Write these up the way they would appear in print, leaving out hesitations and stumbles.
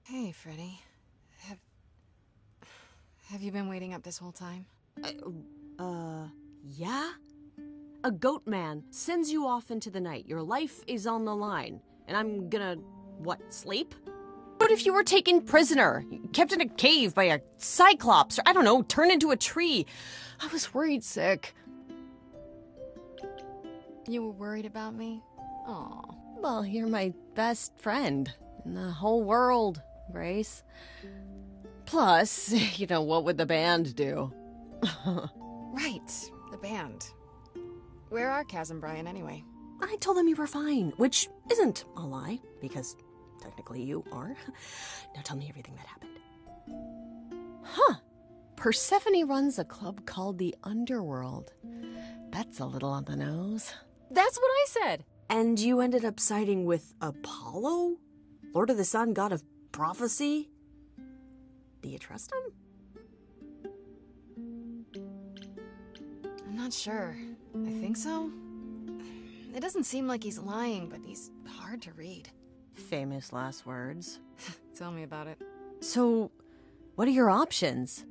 Hey, Freddy. Have... Have you been waiting up this whole time? Yeah? A goat man sends you off into the night. Your life is on the line. And I'm gonna, what, sleep? What if you were taken prisoner, kept in a cave by a cyclops, or I don't know, turned into a tree? I was worried sick. You were worried about me? Aw. Well, you're my best friend in the whole world, Grace. Plus, what would the band do? Right, the band. Where are Kaz and Brian anyway? I told them you were fine, which isn't a lie, because technically you are. Now tell me everything that happened. Huh. Persephone runs a club called the Underworld. That's a little on the nose. That's what I said! And you ended up siding with Apollo? Lord of the Sun, god of prophecy? Do you trust him? I'm not sure. I think so. It doesn't seem like he's lying, but he's hard to read. Famous last words. Tell me about it. So, what are your options?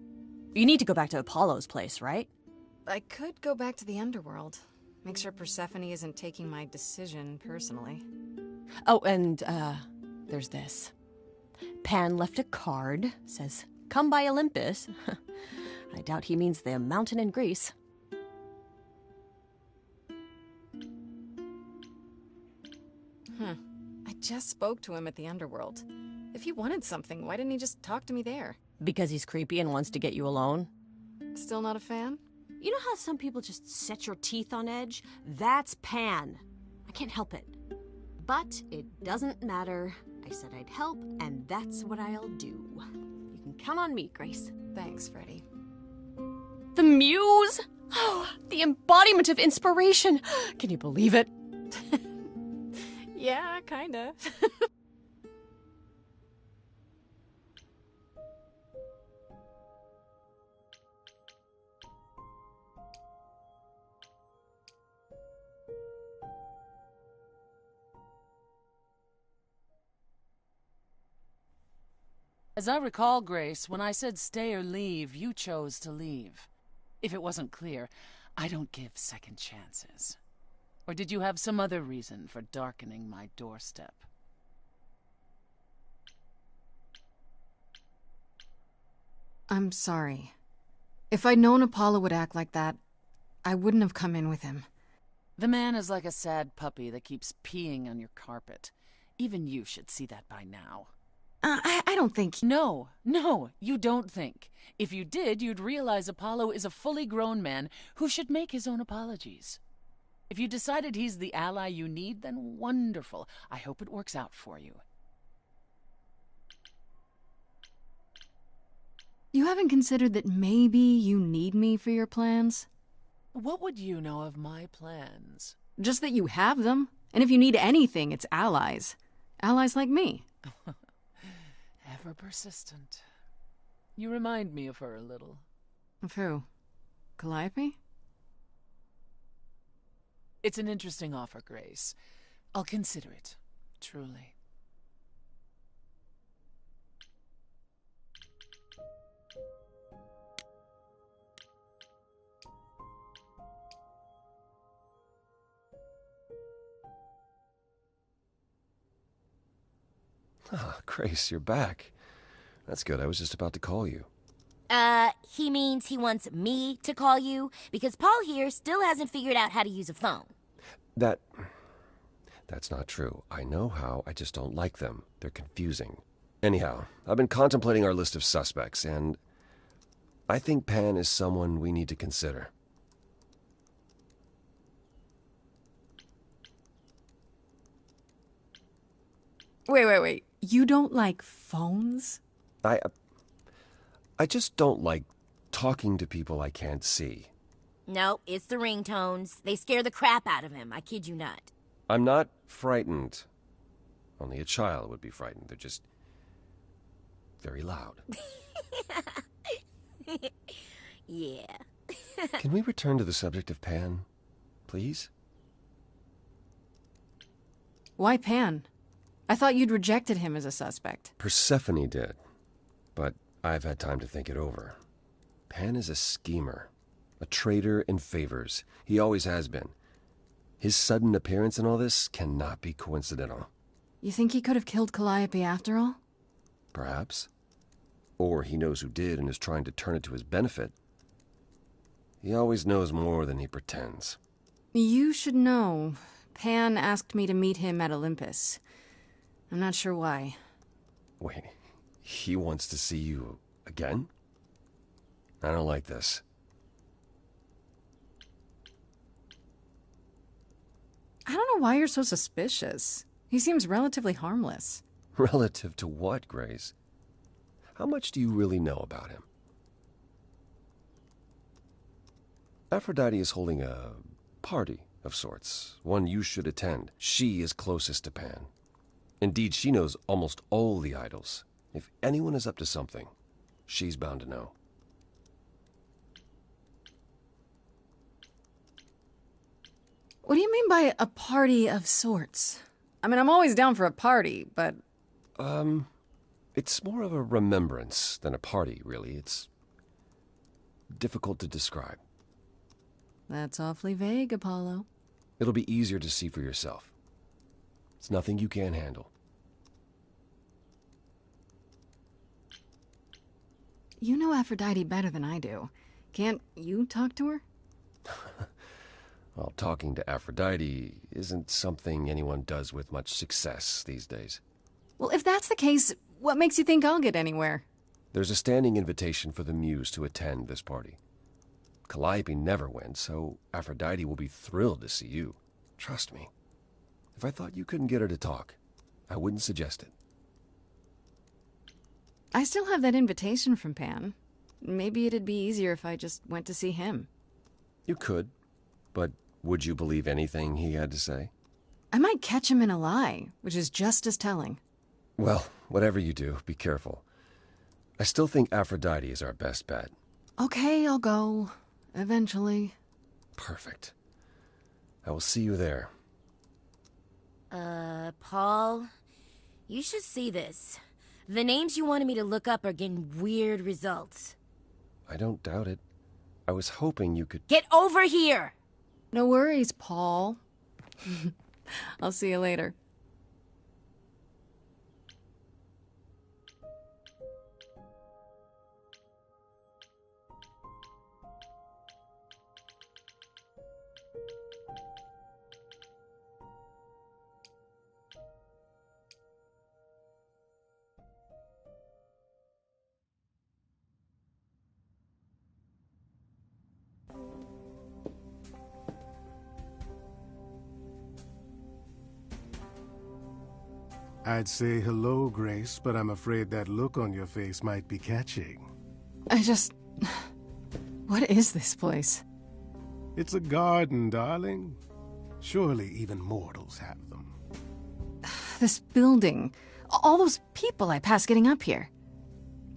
You need to go back to Apollo's place, right? I could go back to the Underworld. Make sure Persephone isn't taking my decision personally. Oh, and, there's this. Pan left a card, says, "Come by Olympus." I doubt he means the mountain in Greece. I just spoke to him at the Underworld. If he wanted something, why didn't he just talk to me there? Because he's creepy and wants to get you alone? Still not a fan? You know how some people just set your teeth on edge? That's Pan. I can't help it. But it doesn't matter. I said I'd help, and that's what I'll do. You can count on me, Grace. Thanks, Freddy. The muse! Oh, the embodiment of inspiration! Can you believe it? Yeah, kinda. As I recall, Grace, when I said stay or leave, you chose to leave. If it wasn't clear, I don't give second chances. Or did you have some other reason for darkening my doorstep? I'm sorry. If I'd known Apollo would act like that, I wouldn't have come in with him. The man is like a sad puppy that keeps peeing on your carpet. Even you should see that by now. I don't think... No, you don't think. If you did, you'd realize Apollo is a fully grown man who should make his own apologies. If you decided he's the ally you need, then wonderful. I hope it works out for you. You haven't considered that maybe you need me for your plans? What would you know of my plans? Just that you have them. And if you need anything, it's allies. Allies like me. Ever persistent. You remind me of her a little. Of who? Calliope? It's an interesting offer, Grace. I'll consider it, truly. Ah, Grace, you're back. That's good. I was just about to call you. He means he wants me to call you, because Paul here still hasn't figured out how to use a phone. That's not true. I know how, I just don't like them. They're confusing. Anyhow, I've been contemplating our list of suspects, and I think Pan is someone we need to consider. Wait. You don't like phones? I just don't like talking to people I can't see. No, it's the ringtones. They scare the crap out of him, I kid you not. I'm not frightened. Only a child would be frightened. They're just very loud. Yeah. Can we return to the subject of Pan, please? Why Pan? I thought you'd rejected him as a suspect. Persephone did, but I've had time to think it over. Pan is a schemer, a traitor in favors. He always has been. His sudden appearance in all this cannot be coincidental. You think he could have killed Calliope after all? Perhaps. Or he knows who did and is trying to turn it to his benefit. He always knows more than he pretends. You should know. Pan asked me to meet him at Olympus. I'm not sure why. Wait, he wants to see you again? I don't like this. I don't know why you're so suspicious. He seems relatively harmless. Relative to what, Grace? How much do you really know about him? Aphrodite is holding a party of sorts, one you should attend. She is closest to Pan. Indeed, she knows almost all the idols. If anyone is up to something, she's bound to know. What do you mean by a party of sorts? I mean, I'm always down for a party, but... It's more of a remembrance than a party, really. It's difficult to describe. That's awfully vague, Apollo. It'll be easier to see for yourself. It's nothing you can't handle. You know Aphrodite better than I do. Can't you talk to her? Well, talking to Aphrodite isn't something anyone does with much success these days. Well, if that's the case, what makes you think I'll get anywhere? There's a standing invitation for the Muse to attend this party. Calliope never went, so Aphrodite will be thrilled to see you. Trust me. If I thought you couldn't get her to talk, I wouldn't suggest it. I still have that invitation from Pan. Maybe it'd be easier if I just went to see him. You could, but would you believe anything he had to say? I might catch him in a lie, which is just as telling. Well, whatever you do, be careful. I still think Aphrodite is our best bet. Okay, I'll go. Eventually. Perfect. I will see you there. Paul, you should see this. The names you wanted me to look up are getting weird results. I don't doubt it. I was hoping you could... Get over here! No worries, Paul. I'll see you later. I'd say hello, Grace, but I'm afraid that look on your face might be catching. What is this place? It's a garden, darling. Surely even mortals have them. This building. All those people I pass getting up here.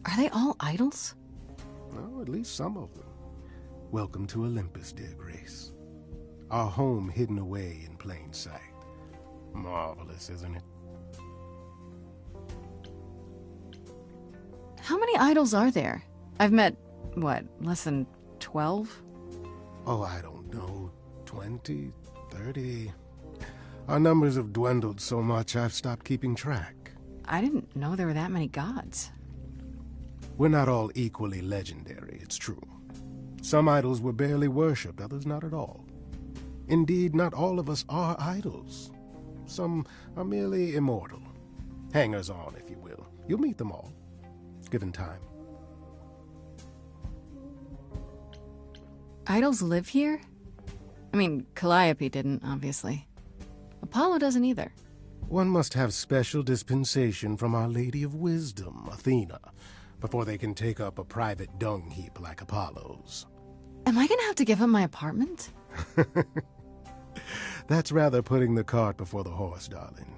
Are they all idols? Well, at least some of them. Welcome to Olympus, dear Grace. Our home hidden away in plain sight. Marvelous, isn't it? How many idols are there? I've met, less than 12? Oh, I don't know. 20, 30. Our numbers have dwindled so much I've stopped keeping track. I didn't know there were that many gods. We're not all equally legendary, it's true. Some idols were barely worshipped, others not at all. Indeed, not all of us are idols. Some are merely immortal. Hangers-on, if you will. You'll meet them all, given time. Idols live here? I mean, Calliope didn't, obviously. Apollo doesn't either. One must have special dispensation from Our Lady of Wisdom, Athena, before they can take up a private dung heap like Apollo's. Am I gonna have to give up my apartment? That's rather putting the cart before the horse, darling.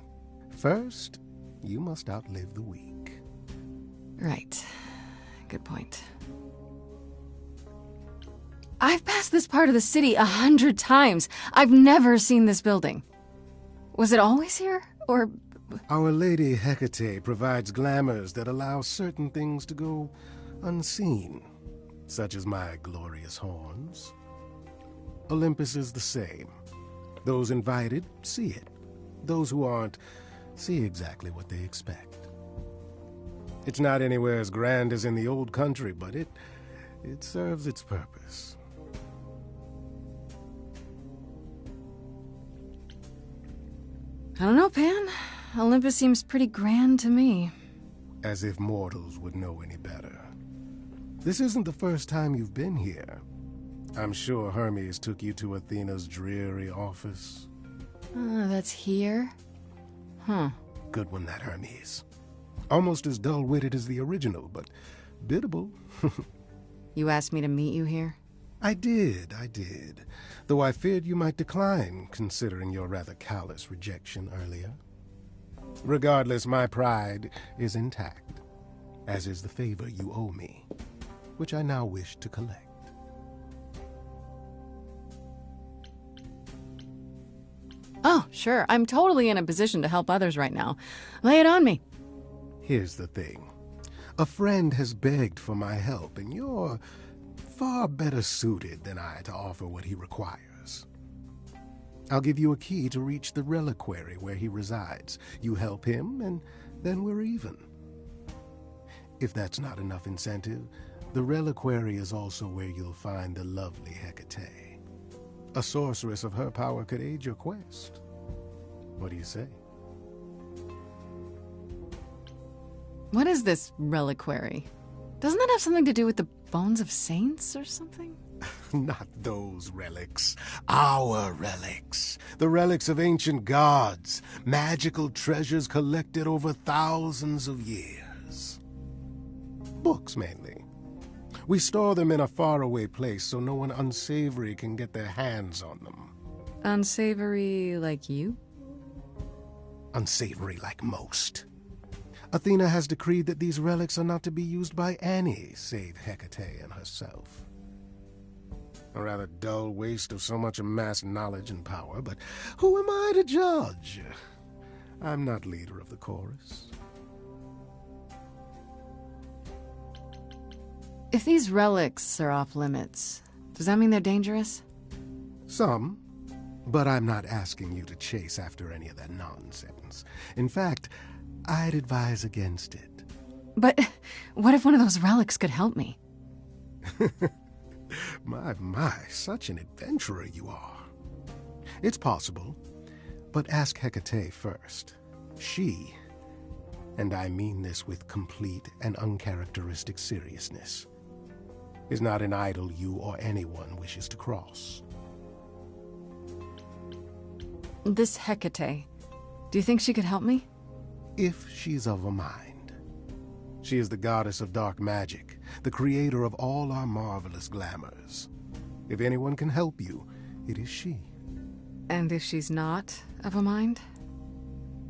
First, you must outlive the week. Right. Good point. I've passed this part of the city 100 times. I've never seen this building. Was it always here? Or Our Lady Hecate provides glamours that allow certain things to go unseen, such as my glorious horns. Olympus is the same. Those invited see it. Those who aren't see exactly what they expect. It's not anywhere as grand as in the old country, but it serves its purpose. I don't know, Pan. Olympus seems pretty grand to me. As if mortals would know any better. This isn't the first time you've been here. I'm sure Hermes took you to Athena's dreary office. That's here? Huh. Good one, that Hermes. Almost as dull-witted as the original, but biddable. You asked me to meet you here? I did. Though I feared you might decline, considering your rather callous rejection earlier. Regardless, my pride is intact, as is the favor you owe me, which I now wish to collect. Oh, sure. I'm totally in a position to help others right now. Lay it on me. Here's the thing. A friend has begged for my help, and you're far better suited than I to offer what he requires. I'll give you a key to reach the reliquary where he resides. You help him, and then we're even. If that's not enough incentive, the reliquary is also where you'll find the lovely Hecate. A sorceress of her power could aid your quest. What do you say? What is this reliquary? Doesn't that have something to do with the bones of saints or something? Not those relics. Our relics. The relics of ancient gods. Magical treasures collected over thousands of years. Books, mainly. We store them in a faraway place so no one unsavory can get their hands on them. Unsavory like you? Unsavory like most. Athena has decreed that these relics are not to be used by any save Hecate and herself. A rather dull waste of so much amassed knowledge and power, but who am I to judge? I'm not leader of the chorus. If these relics are off limits, does that mean they're dangerous? Some, but I'm not asking you to chase after any of that nonsense. In fact, I'd advise against it. But what if one of those relics could help me? My, such an adventurer you are. It's possible, but ask Hecate first. She, and I mean this with complete and uncharacteristic seriousness, is not an idol you or anyone wishes to cross. This Hecate, do you think she could help me? If she's of a mind. She is the goddess of dark magic, the creator of all our marvelous glamours. If anyone can help you, it is she. And if she's not of a mind?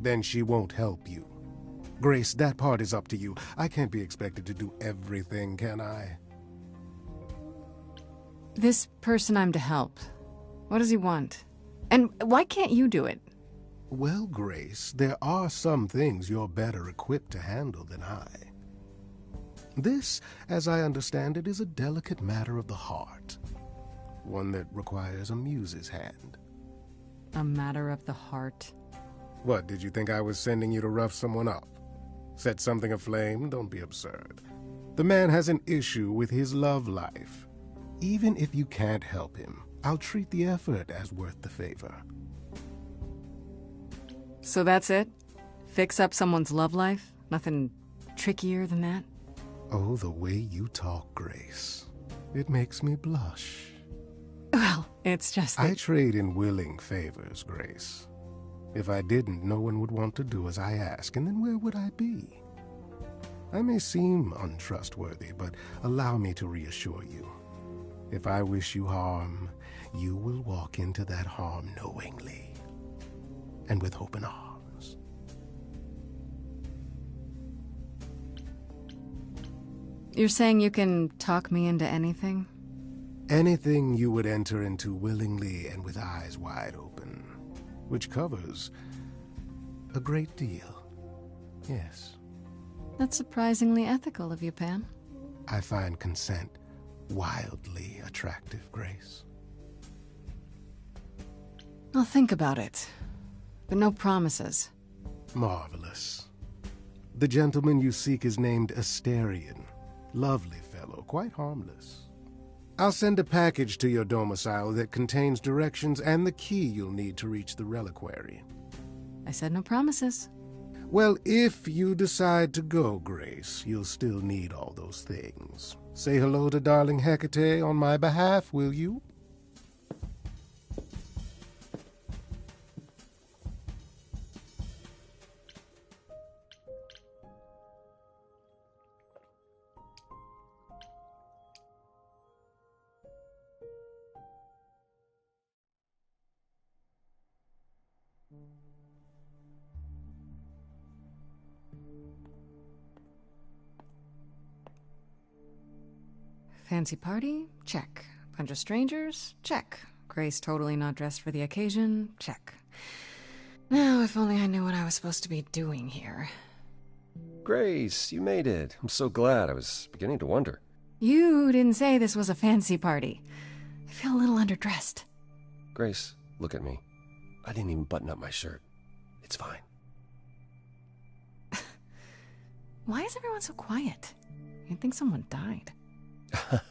Then she won't help you. Grace, that part is up to you. I can't be expected to do everything, can I? This person I'm to help, what does he want? And why can't you do it? Well, Grace, there are some things you're better equipped to handle than I. This, as I understand it, is a delicate matter of the heart. One that requires a muse's hand. A matter of the heart. What, did you think I was sending you to rough someone up? Set something aflame? Don't be absurd. The man has an issue with his love life. Even if you can't help him, I'll treat the effort as worth the favor. So that's it? Fix up someone's love life? Nothing trickier than that? Oh, the way you talk, Grace. It makes me blush. Well, it's just that... I trade in willing favors, Grace. If I didn't, no one would want to do as I ask, and then where would I be? I may seem untrustworthy, but allow me to reassure you. If I wish you harm, you will walk into that harm knowingly, and with open arms. You're saying you can talk me into anything? Anything you would enter into willingly and with eyes wide open, which covers A great deal. Yes. That's surprisingly ethical of you, Pan. I find consent wildly attractive, Grace. I'll think about it. But no promises. Marvelous. The gentleman you seek is named Asterion. Lovely fellow, quite harmless. I'll send a package to your domicile that contains directions and the key you'll need to reach the reliquary. I said no promises. Well, if you decide to go, Grace, you'll still need all those things. Say hello to darling Hecate on my behalf, will you? Fancy party? Check. Bunch of strangers? Check. Grace totally not dressed for the occasion? Check. Now, if only I knew what I was supposed to be doing here. Grace, you made it. I'm so glad. I was beginning to wonder. You didn't say this was a fancy party. I feel a little underdressed. Grace, look at me. I didn't even button up my shirt. It's fine. Why is everyone so quiet? You'd think someone died.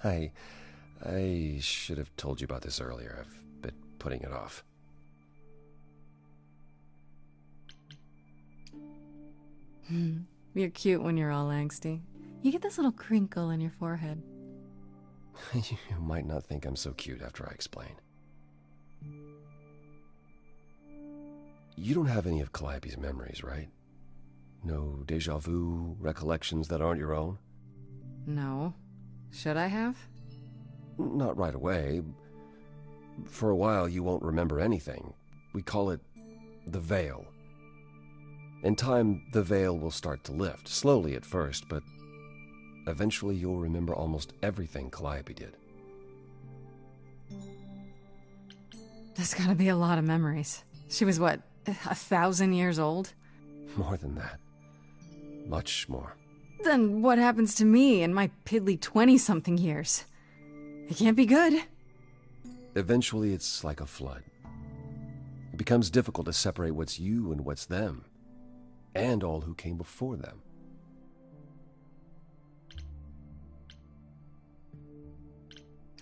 I should have told you about this earlier. I've been putting it off. You're cute when you're all angsty. You get this little crinkle in your forehead. You might not think I'm so cute after I explain. You don't have any of Calliope's memories, right? No deja vu recollections that aren't your own? No. Should I have? Not right away. For a while, you won't remember anything. We call it the veil. In time, the veil will start to lift, slowly at first, but eventually you'll remember almost everything Calliope did. There's gotta be a lot of memories. She was, what, 1,000 years old? More than that. Much more. Then what happens to me in my piddly 20-something years? It can't be good. Eventually, it's like a flood. It becomes difficult to separate what's you and what's them, and all who came before them.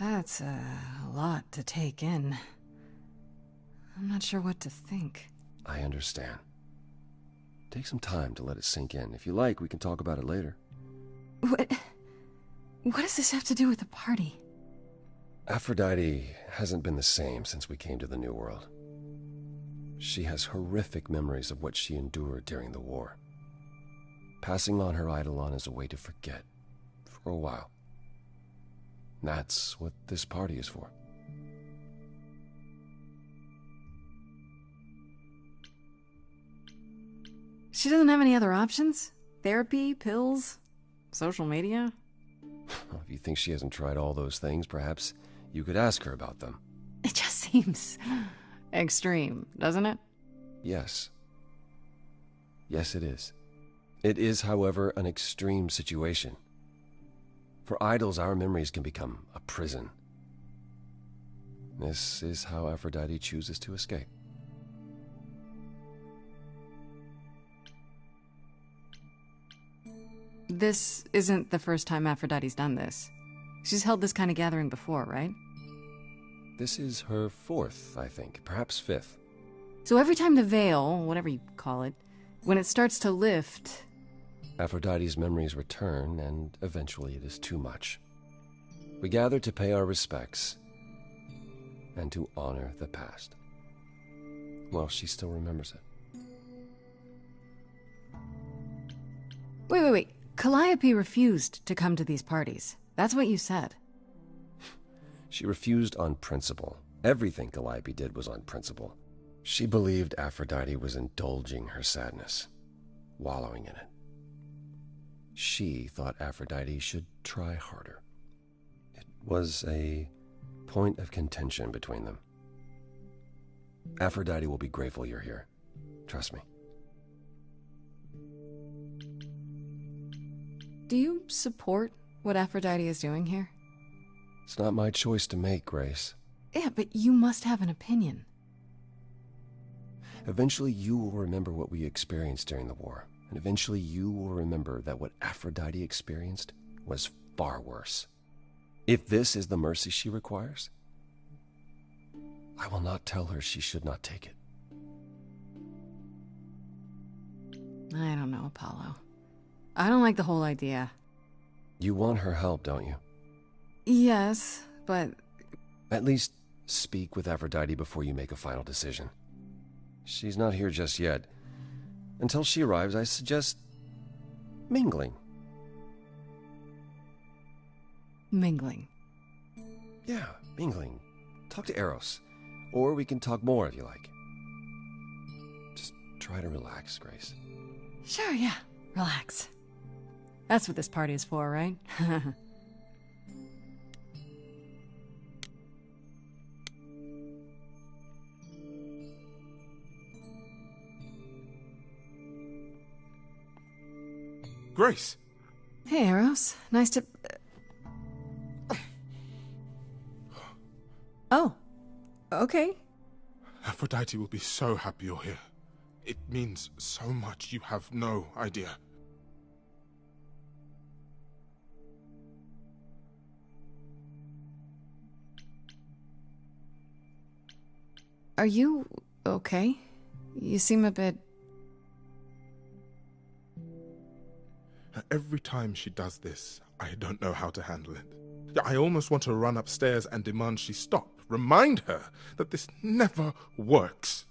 That's a lot to take in. I'm not sure what to think. I understand. Take some time to let it sink in. If you like, we can talk about it later. What does this have to do with the party? Aphrodite hasn't been the same since we came to the New World. She has horrific memories of what she endured during the war. Passing on her eidolon is a way to forget, for a while. That's what this party is for. She doesn't have any other options? Therapy, pills, social media? If you think she hasn't tried all those things, perhaps you could ask her about them. It just seems extreme, doesn't it? Yes. Yes, it is. It is, however, an extreme situation. For idols, our memories can become a prison. This is how Aphrodite chooses to escape. This isn't the first time Aphrodite's done this. She's held this kind of gathering before, right? This is her fourth, I think, perhaps fifth. So every time the veil, whatever you call it, when it starts to lift... Aphrodite's memories return, and eventually it is too much. We gather to pay our respects and to honor the past. Well, she still remembers it. Wait. Calliope refused to come to these parties. That's what you said. She refused on principle. Everything Calliope did was on principle. She believed Aphrodite was indulging her sadness, wallowing in it. She thought Aphrodite should try harder. It was a point of contention between them. Aphrodite will be grateful you're here. Trust me. Do you support what Aphrodite is doing here? It's not my choice to make, Grace. Yeah, but you must have an opinion. Eventually you will remember what we experienced during the war, and eventually you will remember that what Aphrodite experienced was far worse. If this is the mercy she requires, I will not tell her she should not take it. I don't know, Apollo. I don't like the whole idea. You want her help, don't you? Yes, but... At least speak with Aphrodite before you make a final decision. She's not here just yet. Until she arrives, I suggest mingling. Mingling. Yeah, mingling. Talk to Eros. Or we can talk more if you like. Just try to relax, Grace. Sure, yeah. Relax. That's what this party is for, right? Grace! Hey, Eros. Nice to... Oh. Okay. Aphrodite will be so happy you're here. It means so much, you have no idea. Are you okay? You seem a bit... Every time she does this, I don't know how to handle it. I almost want to run upstairs and demand she stop. Remind her that this never works.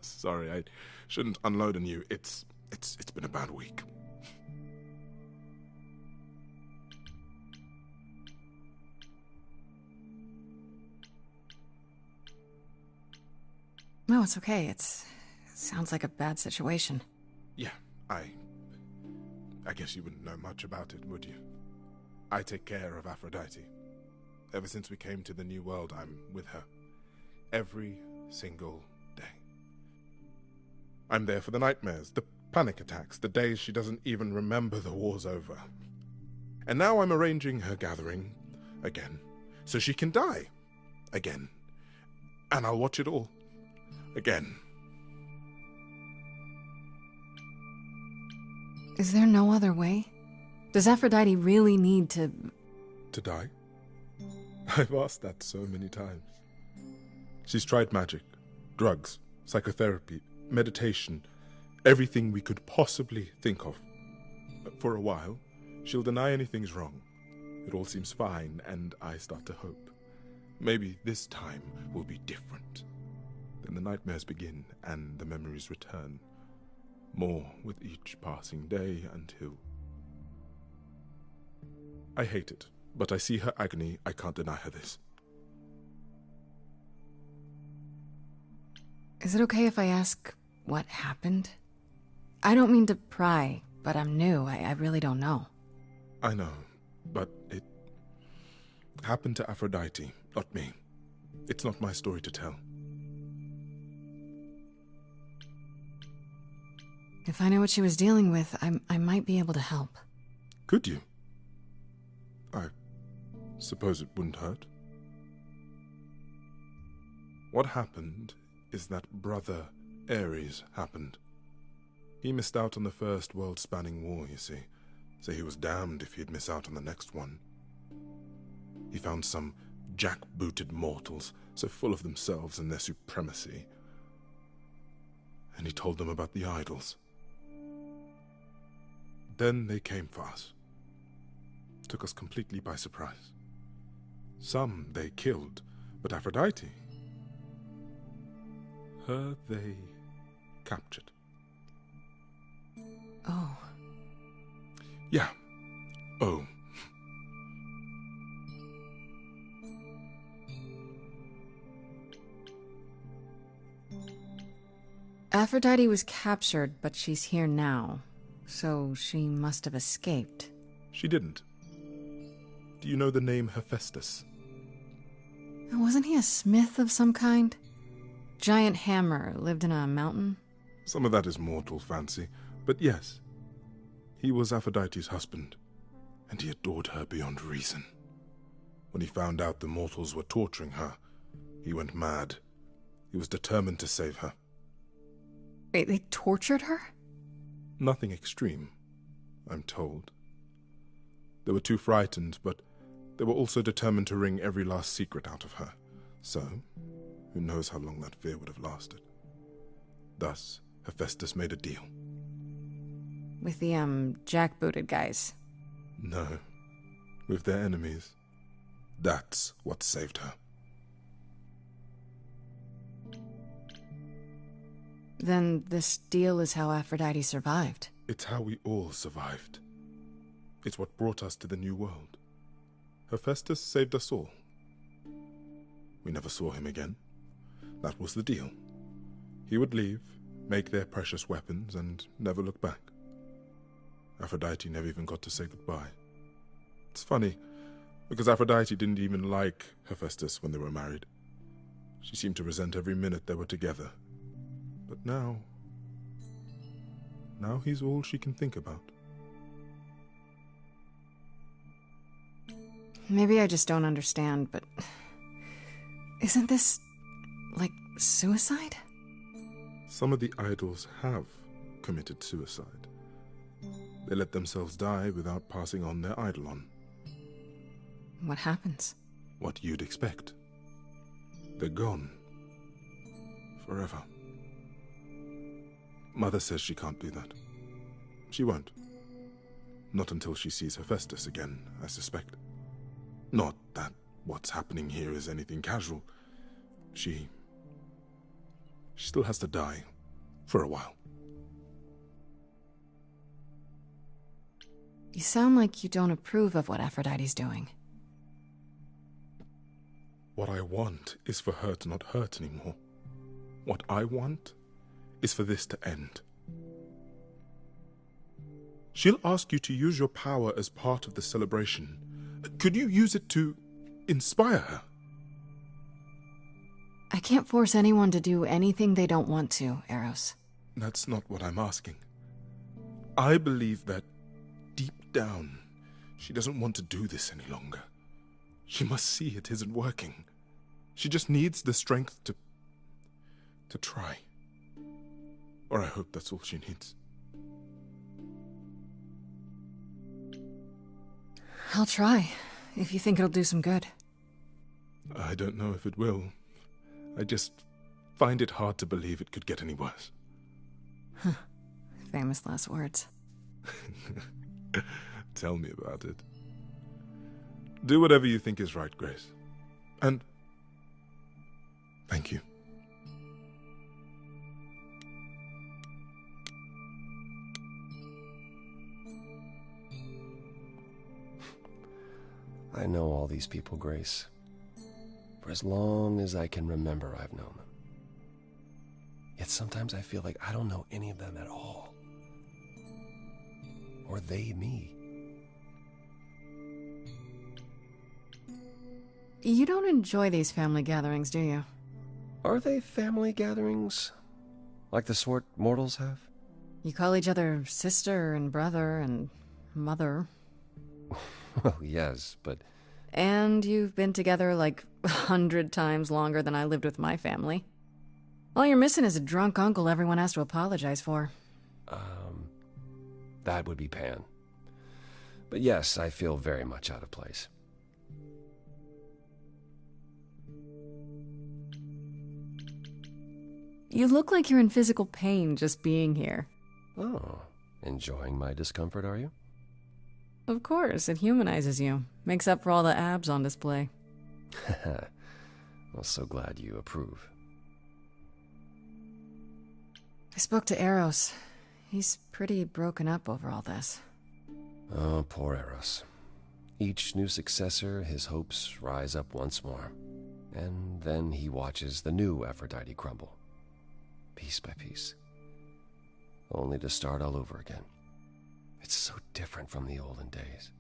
Sorry, I shouldn't unload on you. It's been a bad week. No, it's okay. It sounds like a bad situation. Yeah, I guess you wouldn't know much about it, would you? I take care of Aphrodite. Ever since we came to the New World, I'm with her. Every single day. I'm there for the nightmares, the panic attacks, the days she doesn't even remember the war's over. And now I'm arranging her gathering again, so she can die again. And I'll watch it all again. Is there no other way? Does Aphrodite really need to... To die? I've asked that so many times. She's tried magic, drugs, psychotherapy, meditation, everything we could possibly think of. But for a while, she'll deny anything's wrong. It all seems fine, and I start to hope. Maybe this time will be different. Then the nightmares begin, and the memories return. More with each passing day until... I hate it, but I see her agony. I can't deny her this. Is it okay if I ask what happened? I don't mean to pry, but I'm new. I really don't know. I know, but it happened to Aphrodite, not me. It's not my story to tell. If I knew what she was dealing with, I might be able to help. Could you? I suppose it wouldn't hurt. What happened is that Brother Ares happened. He missed out on the first world-spanning war, you see, so he was damned if he'd miss out on the next one. He found some jack-booted mortals, so full of themselves and their supremacy, and he told them about the idols. Then they came for us. Took us completely by surprise. Some they killed, but Aphrodite, her they captured. Oh. Yeah. Oh. Aphrodite was captured, but she's here now. So she must have escaped. She didn't. Do you know the name Hephaestus? Wasn't he a smith of some kind? Giant hammer, lived in a mountain? Some of that is mortal fancy, but yes. He was Aphrodite's husband, and he adored her beyond reason. When he found out the mortals were torturing her, he went mad. He was determined to save her. Wait, they tortured her? Nothing extreme, I'm told. They were too frightened, but they were also determined to wring every last secret out of her. So, who knows how long that fear would have lasted. Thus, Hephaestus made a deal. With the, jackbooted guys. No, with their enemies. That's what saved her. Then this deal is how Aphrodite survived. It's how we all survived. It's what brought us to the new world. Hephaestus saved us all. We never saw him again. That was the deal. He would leave, make their precious weapons, and never look back. Aphrodite never even got to say goodbye. It's funny, because Aphrodite didn't even like Hephaestus when they were married. She seemed to resent every minute they were together. But now he's all she can think about. Maybe I just don't understand, but isn't this, like, suicide? Some of the idols have committed suicide. They let themselves die without passing on their eidolon. What happens? What you'd expect. They're gone. Forever. Mother says she can't do that. She won't. Not until she sees Hephaestus again, I suspect. Not that what's happening here is anything casual. She still has to die. For a while. You sound like you don't approve of what Aphrodite's doing. What I want is for her to not hurt anymore. What I want is for this to end. She'll ask you to use your power as part of the celebration. Could you use it to inspire her? I can't force anyone to do anything they don't want to, Eros. That's not what I'm asking. I believe that deep down, she doesn't want to do this any longer. She must see it isn't working. She just needs the strength to try. Or I hope that's all she needs. I'll try, if you think it'll do some good. I don't know if it will. I just find it hard to believe it could get any worse. Famous last words. Tell me about it. Do whatever you think is right, Grace. And thank you. I know all these people, Grace. For as long as I can remember, I've known them. Yet sometimes I feel like I don't know any of them at all. Or they me. You don't enjoy these family gatherings, do you? Are they family gatherings? Like the sort mortals have? You call each other sister and brother and mother. Well, yes, but... And you've been together like 100 times longer than I lived with my family. All you're missing is a drunk uncle everyone has to apologize for. That would be Pan. But yes, I feel very much out of place. You look like you're in physical pain just being here. Oh, enjoying my discomfort, are you? Of course, it humanizes you. Makes up for all the abs on display. I'm so glad you approve. I spoke to Eros. He's pretty broken up over all this. Oh, poor Eros. Each new successor, his hopes rise up once more. And then he watches the new Aphrodite crumble. Piece by piece. Only to start all over again. It's so different from the olden days.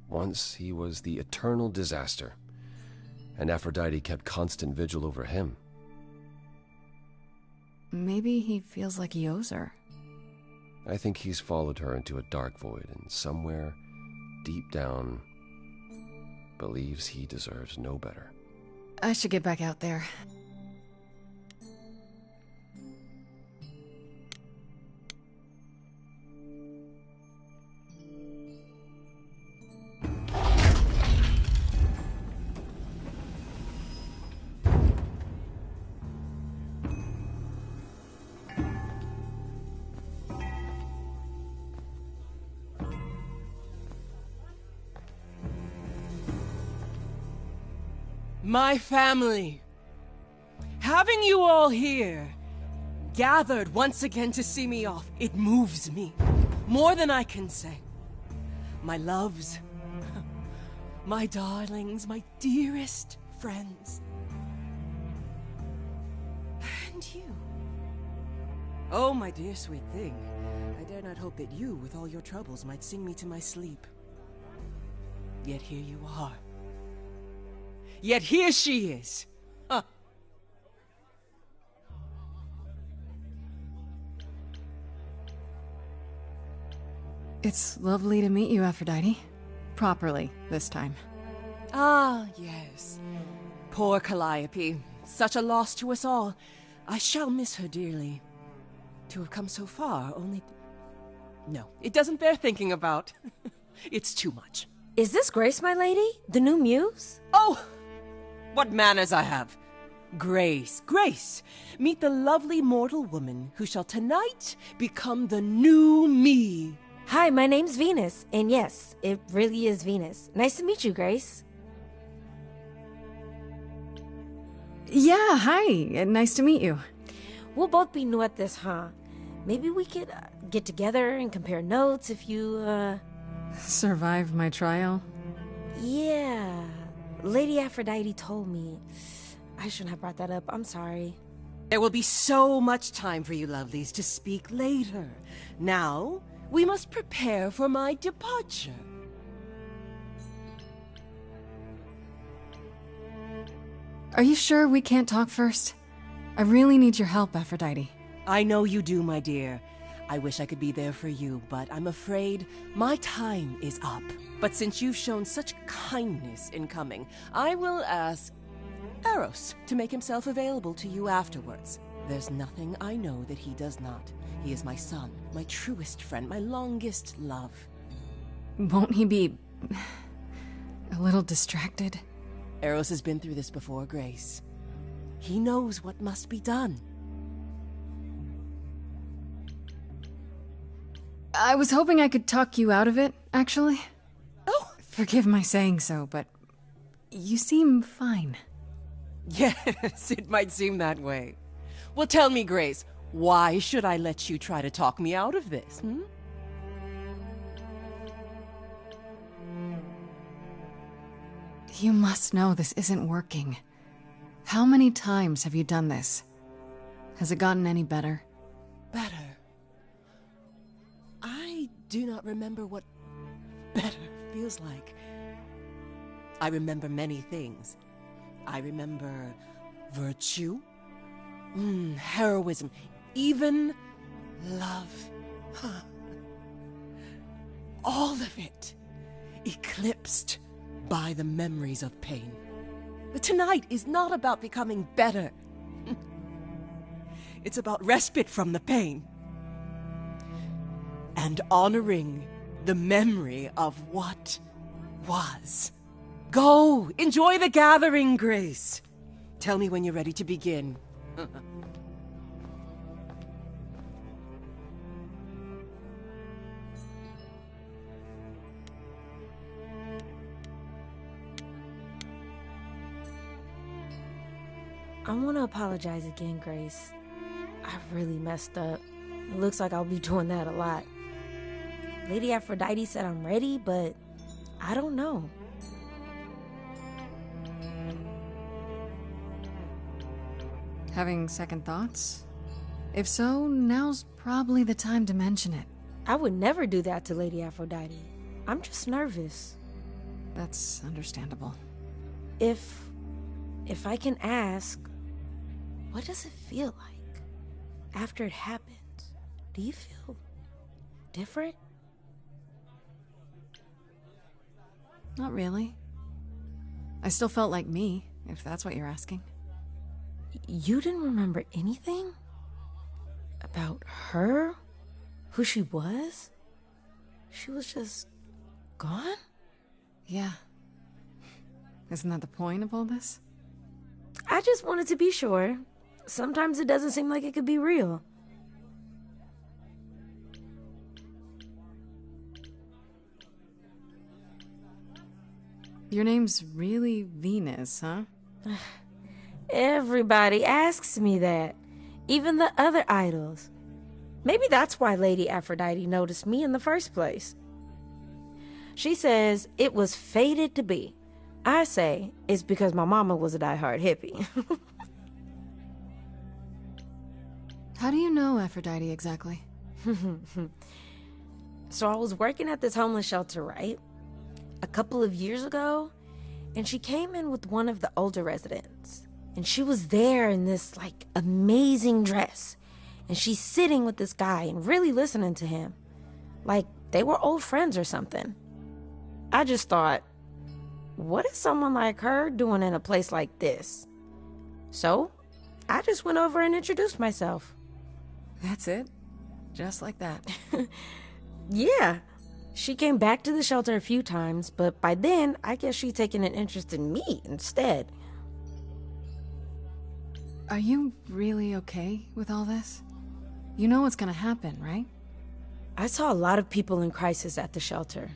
Once he was the eternal disaster, and Aphrodite kept constant vigil over him. Maybe he feels like he owes her. I think he's followed her into a dark void and somewhere, deep down, believes he deserves no better. I should get back out there. My family. Having you all here, gathered once again to see me off, it moves me. More than I can say. My loves, my darlings, my dearest friends. And you. Oh, my dear sweet thing. I dare not hope that you, with all your troubles, might sing me to my sleep. Yet here you are. Yet here she is. Huh. It's lovely to meet you, Aphrodite. Properly, this time. Ah, yes. Poor Calliope. Such a loss to us all. I shall miss her dearly. To have come so far, only... No, it doesn't bear thinking about. It's too much. Is this Grace, my lady? The new muse? Oh! What manners I have! Grace, Grace, meet the lovely mortal woman who shall tonight become the new me. Hi, my name's Venus, and yes, it really is Venus. Nice to meet you, Grace. Yeah, hi. Nice to meet you. We'll both be new at this, huh? Maybe we could get together and compare notes if you, Survived my trial? Yeah. Lady Aphrodite told me. I shouldn't have brought that up. I'm sorry. There will be so much time for you lovelies to speak later. Now, we must prepare for my departure. Are you sure we can't talk first? I really need your help, Aphrodite. I know you do, my dear. I wish I could be there for you, but I'm afraid my time is up. But since you've shown such kindness in coming, I will ask Eros to make himself available to you afterwards. There's nothing I know that he does not. He is my son, my truest friend, my longest love. Won't he be... a little distracted? Eros has been through this before, Grace. He knows what must be done. I was hoping I could talk you out of it, actually. Oh! Forgive my saying so, but you seem fine. Yes, it might seem that way. Well, tell me, Grace, why should I let you try to talk me out of this, hmm? You must know this isn't working. How many times have you done this? Has it gotten any better? Better? I do not remember what better feels like. I remember many things. I remember virtue, heroism, even love. All of it eclipsed by the memories of pain. But tonight is not about becoming better. It's about respite from the pain. And honoring the memory of what was. Go! Enjoy the gathering, Grace! Tell me when you're ready to begin. I want to apologize again, Grace. I really messed up. It looks like I'll be doing that a lot. Lady Aphrodite said I'm ready, but I don't know. Having second thoughts? If so, now's probably the time to mention it. I would never do that to Lady Aphrodite. I'm just nervous. That's understandable. If I can ask, what does it feel like after it happens? Do you feel different? Not really. I still felt like me, if that's what you're asking. You didn't remember anything? About her? Who she was? She was just gone? Yeah. Isn't that the point of all this? I just wanted to be sure. Sometimes it doesn't seem like it could be real. Your name's really Venus, huh? Everybody asks me that. Even the other idols. Maybe that's why Lady Aphrodite noticed me in the first place. She says it was fated to be. I say it's because my mama was a diehard hippie. How do you know Aphrodite exactly? So I was working at this homeless shelter, right? A couple of years ago, and she came in with one of the older residents. And she was there in this, amazing dress. And she's sitting with this guy and really listening to him. Like they were old friends or something. I just thought, what is someone like her doing in a place like this? So, I just went over and introduced myself. That's it? Just like that? Yeah. She came back to the shelter a few times, but by then, I guess she'd taken an interest in me instead. Are you really okay with all this? You know what's gonna happen, right? I saw a lot of people in crisis at the shelter.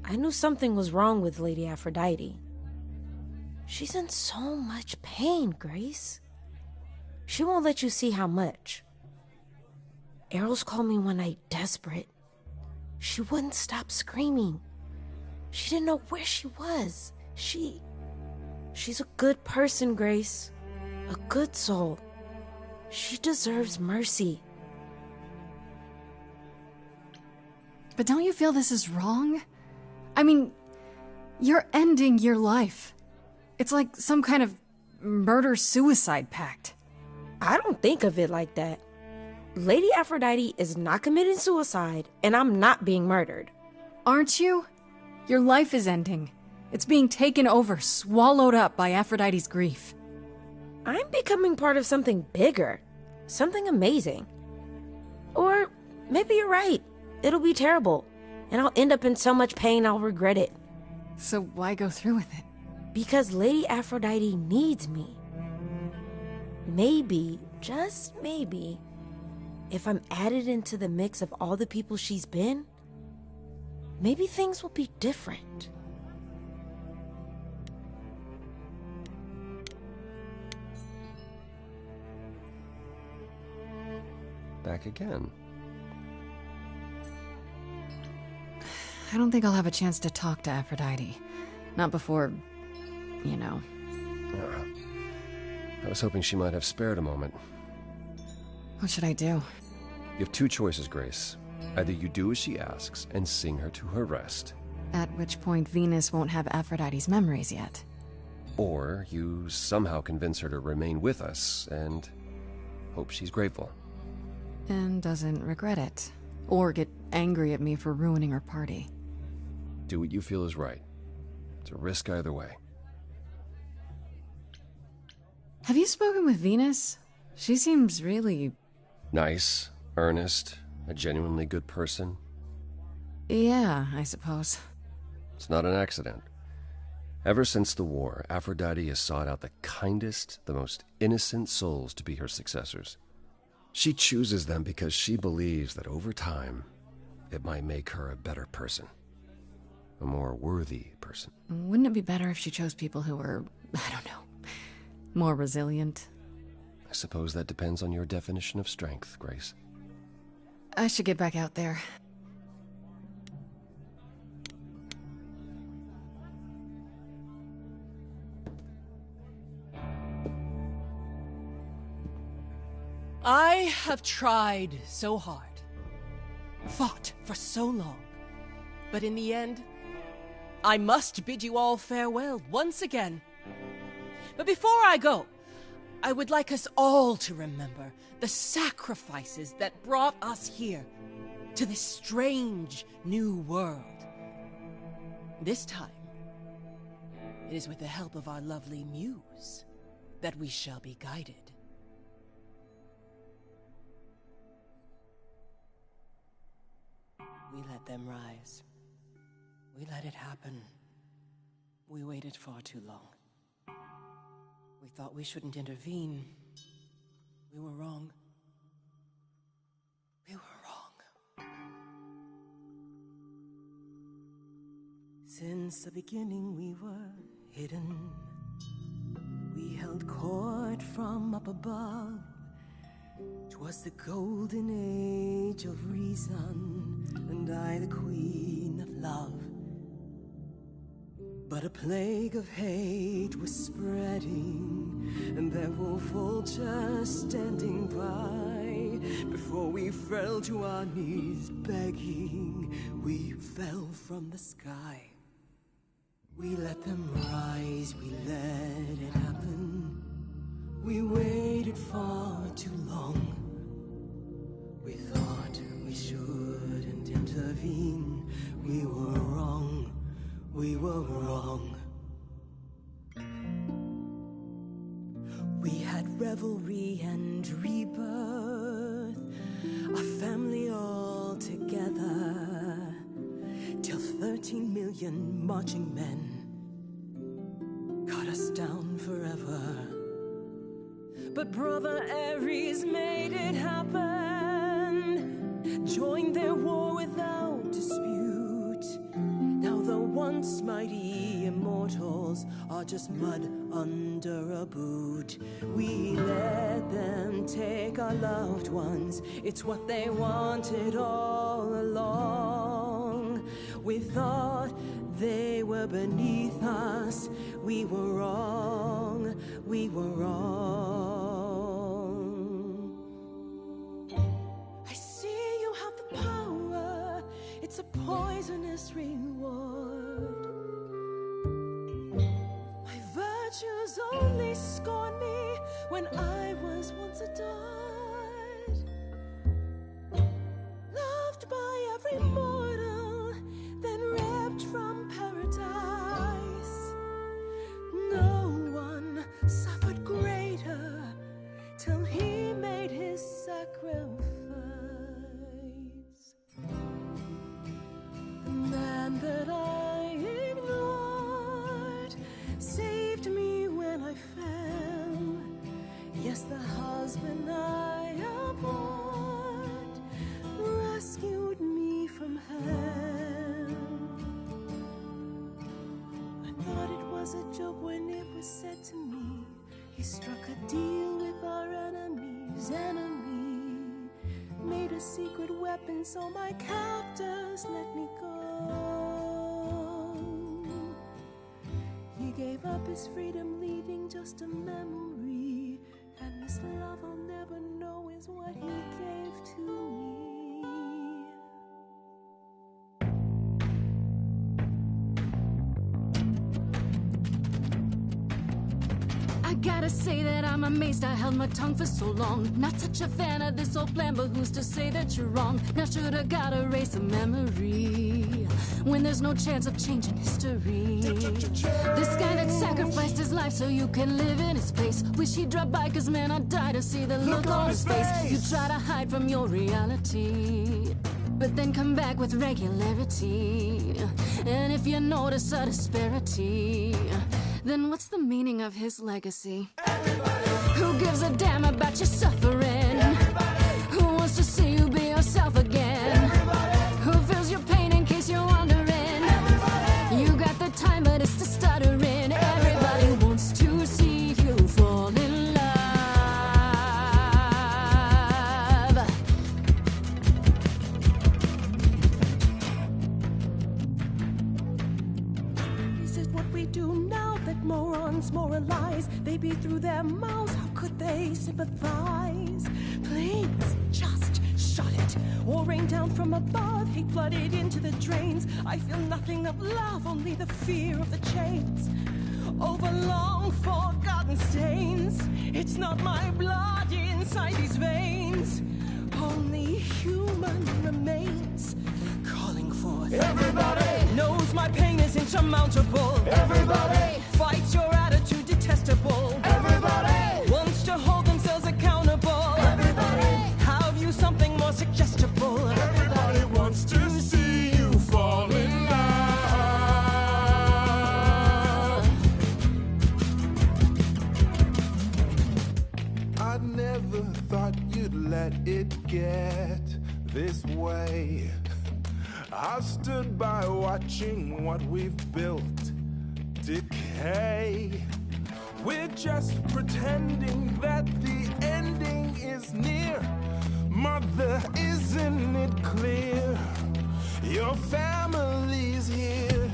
I knew something was wrong with Lady Aphrodite. She's in so much pain, Grace. She won't let you see how much. Errol's called me one night desperate. She wouldn't stop screaming. She didn't know where she was. She's a good person, Grace. A good soul. She deserves mercy. But don't you feel this is wrong? I mean, you're ending your life. It's like some kind of murder-suicide pact. I don't think of it like that. Lady Aphrodite is not committing suicide, and I'm not being murdered. Aren't you? Your life is ending. It's being taken over, swallowed up by Aphrodite's grief. I'm becoming part of something bigger. Something amazing. Or maybe you're right. It'll be terrible, and I'll end up in so much pain I'll regret it. So why go through with it? Because Lady Aphrodite needs me. Maybe, just maybe, if I'm added into the mix of all the people she's been, maybe things will be different. Back again. I don't think I'll have a chance to talk to Aphrodite. Not before, you know. I was hoping she might have spared a moment. What should I do? You have two choices, Grace. Either you do as she asks and sing her to her rest, At which point Venus won't have Aphrodite's memories yet. or you somehow convince her to remain with us and hope she's grateful. And doesn't regret it. Or get angry at me for ruining her party. Do what you feel is right. It's a risk either way. Have you spoken with Venus? She seems really... Nice, earnest, a genuinely good person. Yeah, I suppose. It's not an accident. Ever since the war, Aphrodite has sought out the kindest, the most innocent souls to be her successors. She chooses them because she believes that over time, it might make her a better person. A more worthy person. Wouldn't it be better if she chose people who were, I don't know, more resilient? I suppose that depends on your definition of strength, Grace. I should get back out there. I have tried so hard, fought for so long, but in the end, I must bid you all farewell once again. But before I go, I would like us all to remember the sacrifices that brought us here. to this strange new world. This time, it is with the help of our lovely muse that we shall be guided. We let them rise. We let it happen. We waited far too long. We thought we shouldn't intervene. We were wrong. We were wrong. Since the beginning we were hidden. We held court from up above. 'Twas the golden age of reason, and I the queen of love. But a plague of hate was spreading, and there were vultures standing by. Before we fell to our knees begging, we fell from the sky. We let them rise, we let it happen. We waited far too long. We thought we shouldn't intervene. We were wrong. We were wrong. We had revelry and rebirth, a family all together, till 13 million marching men cut us down forever. But Brother Ares made it happen, joined their war without dispute. Now the once mighty immortals are just mud under a boot. We let them take our loved ones, it's what they wanted all along. We thought they were beneath us, we were wrong, we were wrong. I see you have the power, it's a poisonous reward. My virtues only scorn me when I was once adored. Loved by every mortal, then ripped from paradise. No one suffered greater till he made his sacrifice. The man that I ignored saved me when I fell. Yes, the husband I abhorred rescued me from hell. I thought it was a joke when it was said to me, he struck a deal with our enemy's enemy, made a secret weapon so my captors let me go. He gave up his freedom, leaving just a memory, and this love I'll never know is what he gave to me. I gotta say that I'm amazed I held my tongue for so long. Not such a fan of this old plan, but who's to say that you're wrong? Now shoulda gotta erase a memory when there's no chance of changing history. This guy that sacrificed his life so you can live in his place, wish he'd drop by, cause man, I'd die to see the look on his face. You try to hide from your reality, but then come back with regularity. And if you notice a disparity, then what's the meaning of his legacy? Everybody. Who gives a damn about your suffering? Everybody. Who wants to see you be yourself again? Everybody. Who feels your pain in case you're wondering? Everybody. You got the time, but it's the stuttering. Everybody wants to see you fall in love. Is it what we do now that morons moralize? They beat through their mouths, how could they sympathize? Please, just shut it, or rain down from above, hate flooded into the drains. I feel nothing of love, only the fear of the chains. Over long forgotten stains, it's not my blood inside these veins, only human woman remains, calling for everybody. Knows my pain is insurmountable. Everybody fights your attitude detestable. Everybody wants to hold themselves accountable. Everybody have you something more suggestible. Everybody wants to see you fall in love. I never thought you'd let it get this way. I've stood by watching what we've built decay. We're just pretending that the ending is near. Mother, isn't it clear? Your family's here.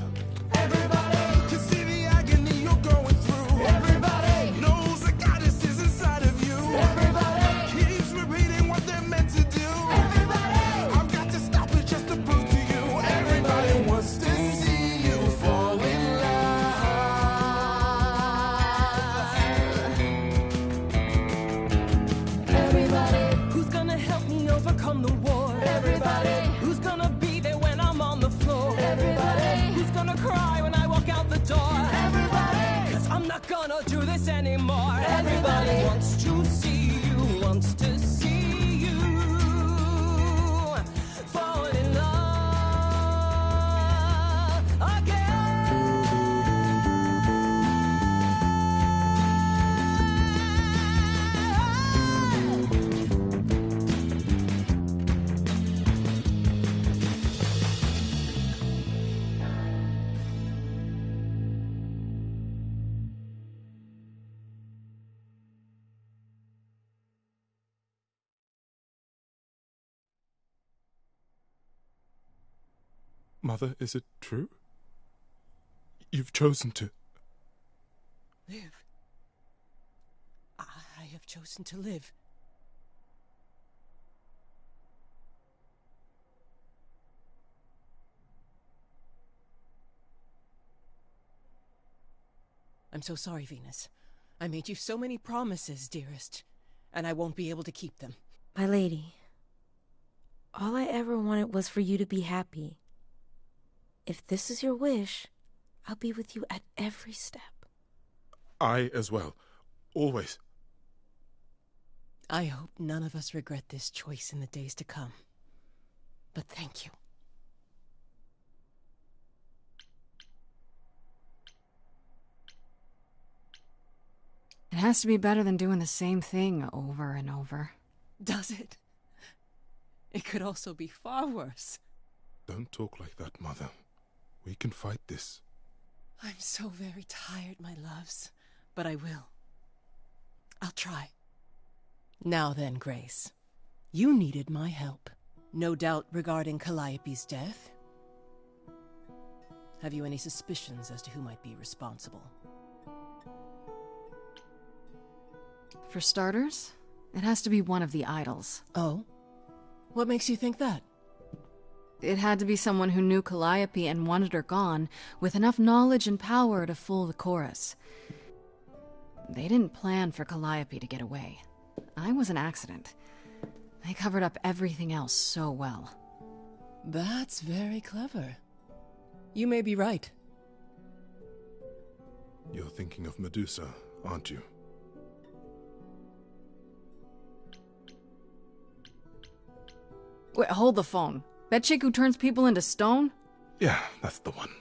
Everybody can see the agony you're going through. Everybody knows the goddess is inside of you. Everybody keeps repeating what they're meant to do. Everybody, I've got to stop it just to prove to you. Everybody wants to see you fall in love. Everybody, who's gonna help me overcome the war? Everybody, who's gonna be there when I'm on the floor? Everybody, who's gonna cry when I walk out the door? Everybody, 'cause I'm not gonna do this anymore. Everybody wants to see you, wants to see you fall in love again. Mother, is it true? You've chosen to... Live. I have chosen to live. I'm so sorry, Venus. I made you so many promises, dearest, and I won't be able to keep them. My lady, all I ever wanted was for you to be happy. If this is your wish, I'll be with you at every step. I as well. Always. I hope none of us regret this choice in the days to come. But thank you. It has to be better than doing the same thing over and over. Does it? It could also be far worse. Don't talk like that, Mother. We can fight this. I'm so very tired, my loves, but I will. I'll try. Now then, Grace. You needed my help. No doubt regarding Calliope's death. Have you any suspicions as to who might be responsible? For starters, it has to be one of the idols. Oh? What makes you think that? It had to be someone who knew Calliope and wanted her gone, with enough knowledge and power to fool the chorus. They didn't plan for Calliope to get away. I was an accident. They covered up everything else so well. That's very clever. You may be right. You're thinking of Medusa, aren't you? Wait, hold the phone. That chick who turns people into stone? Yeah, that's the one.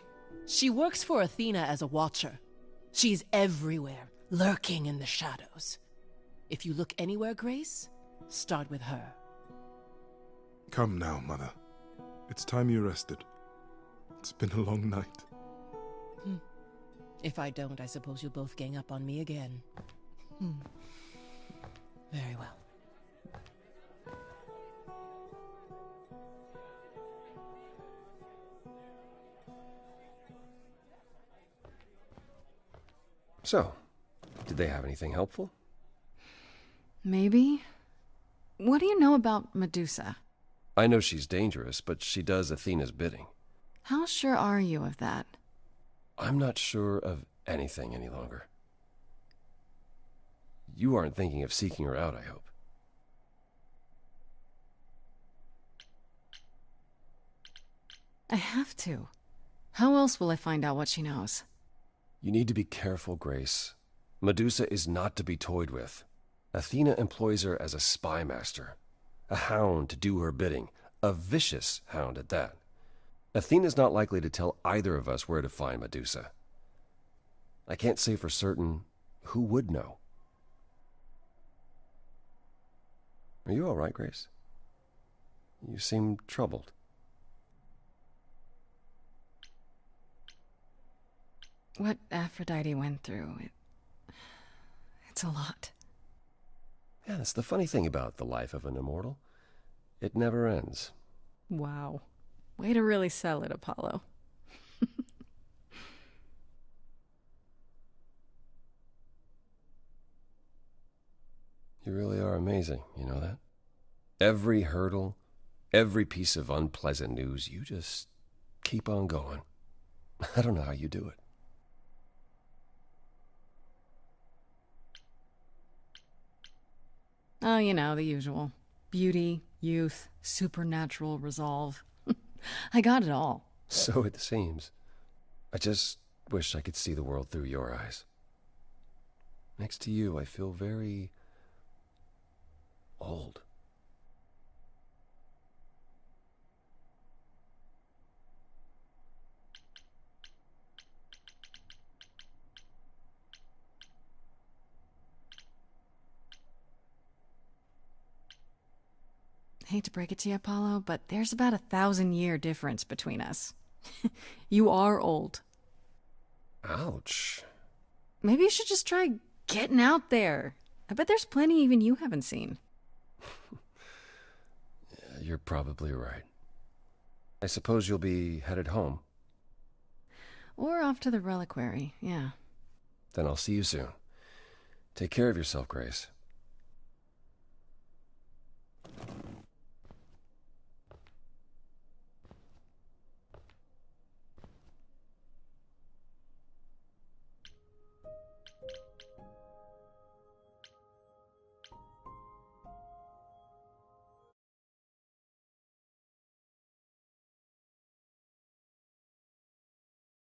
She works for Athena as a watcher. She's everywhere, lurking in the shadows. If you look anywhere, Grace, start with her. Come now, Mother. It's time you rested. It's been a long night. If I don't, I suppose you'll both gang up on me again. Very well. So, did they have anything helpful? Maybe. What do you know about Medusa? I know she's dangerous, but she does Athena's bidding. How sure are you of that? I'm not sure of anything any longer. You aren't thinking of seeking her out, I hope. I have to. How else will I find out what she knows? You need to be careful, Grace. Medusa is not to be toyed with. Athena employs her as a spy master, a hound to do her bidding, a vicious hound at that. Athena's not likely to tell either of us where to find Medusa. I can't say for certain who would know. Are you all right, Grace? You seem troubled. What Aphrodite went through, it's a lot. Yeah, that's the funny thing about the life of an immortal. It never ends. Wow. Way to really sell it, Apollo. You really are amazing, you know that? Every hurdle, every piece of unpleasant news, you just keep on going. I don't know how you do it. Oh, you know, the usual. Beauty, youth, supernatural resolve. I got it all. So it seems. I just wish I could see the world through your eyes. Next to you, I feel very old. Hate to break it to you, Apollo, but there's about 1,000-year difference between us. You are old. Ouch. Maybe you should just try getting out there. I bet there's plenty even you haven't seen. Yeah, you're probably right. I suppose you'll be headed home. Or off to the reliquary, yeah. Then I'll see you soon. Take care of yourself, Grace.